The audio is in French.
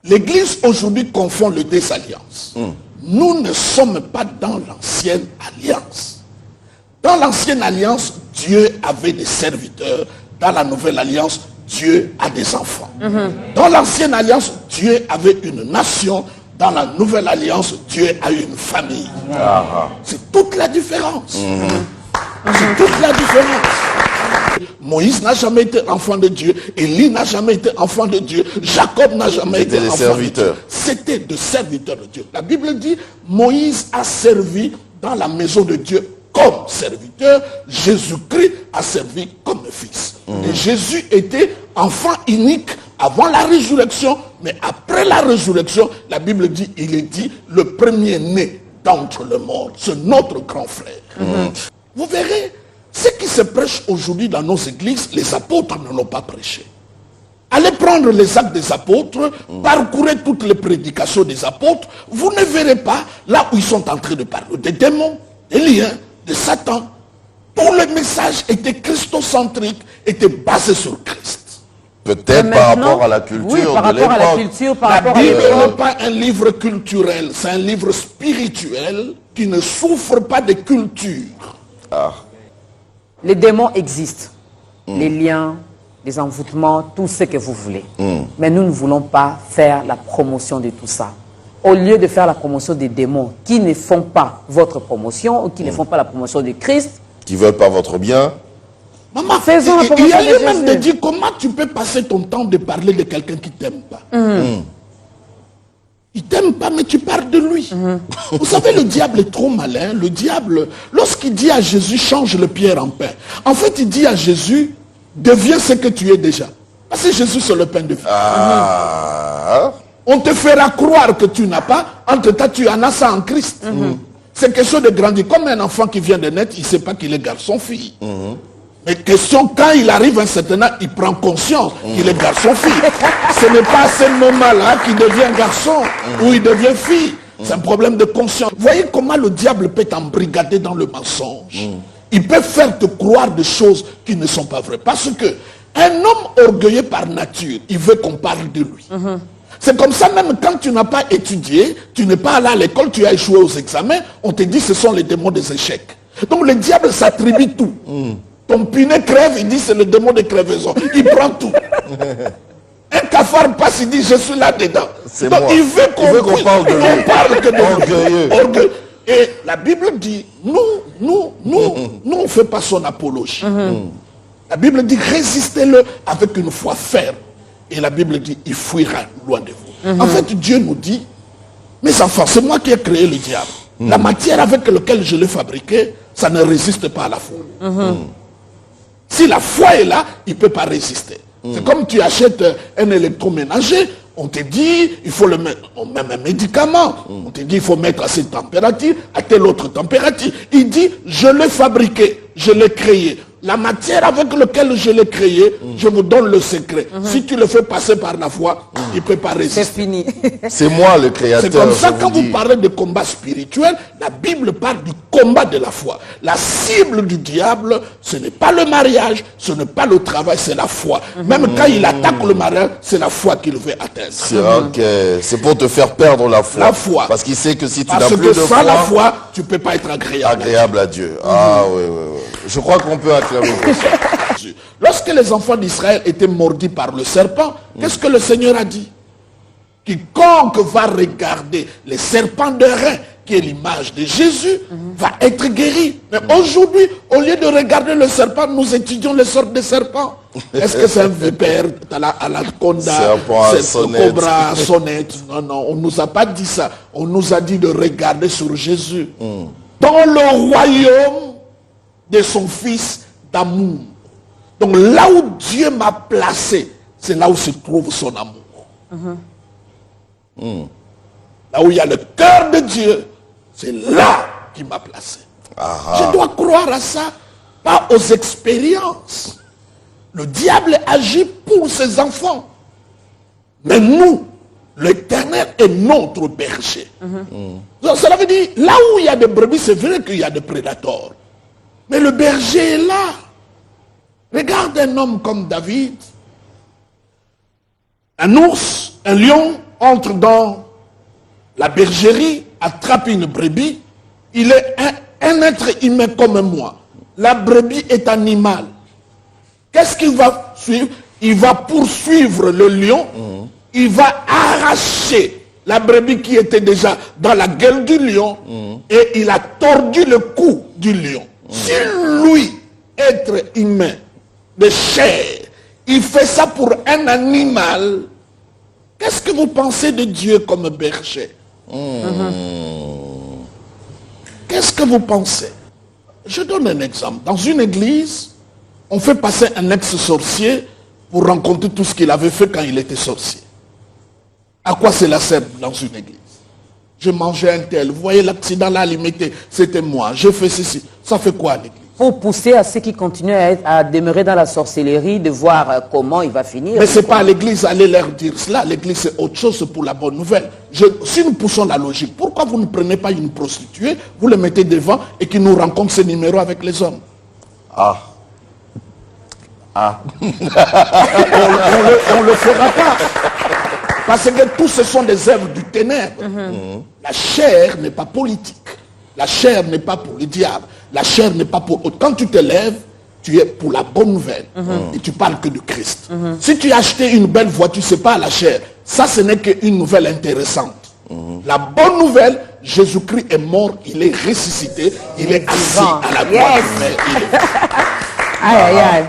L'Église aujourd'hui confond les deux alliances. Nous ne sommes pas dans l'ancienne alliance. Dans l'ancienne alliance, Dieu avait des serviteurs. Dans la nouvelle alliance, Dieu a des enfants. Dans l'ancienne alliance, Dieu avait une nation. Dans la nouvelle alliance, Dieu a une famille. C'est toute la différence. C'est toute la différence. Moïse n'a jamais été enfant de Dieu. Élie n'a jamais été enfant de Dieu. Jacob n'a jamais été enfant de Dieu. C'était des serviteurs de Dieu. La Bible dit, Moïse a servi dans la maison de Dieu comme serviteur. Jésus-Christ a servi comme fils. Et Jésus était enfant unique avant la résurrection. Mais après la résurrection, la Bible dit, il est dit, le premier-né d'entre les morts. C'est notre grand frère. Vous verrez, ce qui se prêche aujourd'hui dans nos églises, les apôtres ne l'ont pas prêché. Allez prendre les actes des apôtres, parcourez toutes les prédications des apôtres, vous ne verrez pas là où ils sont en train de parler des démons, des liens, de Satan. Tout le message était christocentrique, était basé sur Christ. Peut-être par rapport à la culture oui, par rapport à la culture, par La rapport Bible à n'est pas un livre culturel, c'est un livre spirituel qui ne souffre pas de culture. Les démons existent. Les liens, les envoûtements, tout ce que vous voulez. Mais nous ne voulons pas faire la promotion de tout ça. Au lieu de faire la promotion des démons qui ne font pas votre promotion ou qui ne font pas la promotion de Christ, qui ne veulent pas votre bien. Maman, faisons la il y promotion a de lui-même de Jésus. dire comment tu peux passer ton temps de parler de quelqu'un qui ne t'aime pas. Il ne t'aime pas, mais tu parles de lui. Vous savez, le diable est trop malin. Le diable, lorsqu'il dit à Jésus, change le pierre en pain. En fait, il dit à Jésus, deviens ce que tu es déjà. Parce que Jésus, c'est le pain de vie. On te fera croire que tu n'as pas. Entre temps, tu en as ça en Christ. C'est question de grandir. Comme un enfant qui vient de naître, il ne sait pas qu'il est garçon-fille. Mais question, quand il arrive à un certain âge, il prend conscience qu'il est garçon-fille. Ce n'est pas à ce moment-là qu'il devient garçon ou il devient fille. C'est un problème de conscience. Voyez comment le diable peut t'embrigader dans le mensonge. Il peut faire te croire des choses qui ne sont pas vraies. Parce que un homme orgueilleux par nature, il veut qu'on parle de lui. C'est comme ça même quand tu n'as pas étudié, tu n'es pas allé à l'école, tu as échoué aux examens, on te dit ce sont les démons des échecs. Donc le diable s'attribue tout. Ton pinet crève, il dit c'est le démon de crevaison. Il prend tout. Un cafard passe, il dit je suis là-dedans. Donc moi. il veut qu'on parle de lui. on parle que de Orgueilleux. orgueilleux. Et la Bible dit, nous on ne fait pas son apologie. La Bible dit résistez-le avec une foi ferme. Et la Bible dit, il fuira loin de vous. En fait, Dieu nous dit, mes enfants, c'est moi qui ai créé le diable. La matière avec laquelle je l'ai fabriqué, ça ne résiste pas à la foi. Si la foi est là, il ne peut pas résister. C'est comme tu achètes un électroménager, on te dit, il faut le mettre, on met un médicament, on te dit, il faut mettre à cette température, à telle autre température. Il dit, je l'ai fabriqué, je l'ai créé. La matière avec laquelle je l'ai créé, je vous donne le secret. Si tu le fais passer par la foi, il ne peut pas résister. c'est fini. C'est moi le créateur. C'est comme ça, je quand vous dis. parlez de combat spirituel, la Bible parle du combat de la foi. La cible du diable, ce n'est pas le mariage, ce n'est pas le travail, c'est la foi. Même quand il attaque le mariage, c'est la foi qu'il veut atteindre. C'est ok. C'est pour te faire perdre la foi. La foi. Parce qu'il sait que si tu n'as Parce plus que de sans foi, la foi, tu ne peux pas être agréable. agréable à Dieu. Ah oui, oui, oui. Je crois qu'on peut acclamer pour ça. Lorsque les enfants d'Israël étaient mordus par le serpent, qu'est-ce que le Seigneur a dit? Quiconque va regarder les serpents de rein, qui est l'image de Jésus, va être guéri. Mais aujourd'hui, au lieu de regarder le serpent, nous étudions les sortes de serpents. Est-ce que c'est un vipère, à la conda, Serpent à c'est sonnette. cobra, à sonnette? Non, non, on ne nous a pas dit ça. On nous a dit de regarder sur Jésus. Dans le royaume de son fils d'amour. Donc là où Dieu m'a placé, c'est là où se trouve son amour. Là où il y a le cœur de Dieu, c'est là qu'il m'a placé. Je dois croire à ça, pas aux expériences. Le diable agit pour ses enfants. Mais nous, l'Éternel est notre berger. Donc, cela veut dire, là où il y a des brebis, c'est vrai qu'il y a des prédateurs. Mais le berger est là. Regarde un homme comme David, un ours, un lion, entre dans la bergerie, attrape une brebis, il est un être humain comme moi. La brebis est animal. Qu'est-ce qu'il va suivre? Il va poursuivre le lion, il va arracher la brebis qui était déjà dans la gueule du lion, et il a tordu le cou du lion. Si lui, être humain, de chair, il fait ça pour un animal, qu'est-ce que vous pensez de Dieu comme berger? Qu'est-ce que vous pensez? Je donne un exemple. Dans une église, on fait passer un ex-sorcier pour rencontrer tout ce qu'il avait fait quand il était sorcier. À quoi cela sert dans une église? Je mangeais un tel, vous voyez l'accident là, limité, c'était moi, je fais ceci. Ça fait quoi à l'église? Pour pousser à ceux qui continuent à demeurer dans la sorcellerie, de voir comment il va finir. Mais ce n'est pas à l'église, allez leur dire cela. L'église, c'est autre chose, c'est pour la bonne nouvelle. Si nous poussons la logique, pourquoi vous ne prenez pas une prostituée, vous le mettez devant et qui nous rencontre ses numéros avec les hommes? Ah. On ne le fera pas. Parce que tous ce sont des œuvres du ténèbre. La chair n'est pas politique. La chair n'est pas pour le diable. La chair n'est pas pour autre. Quand tu te lèves, tu es pour la bonne nouvelle. Et tu parles que de Christ. Si tu as acheté une belle voiture, ce n'est pas la chair. Ça, ce n'est qu'une nouvelle intéressante. La bonne nouvelle, Jésus-Christ est mort, il est ressuscité, il est assis à la droite du Père. Aïe, aïe, aïe.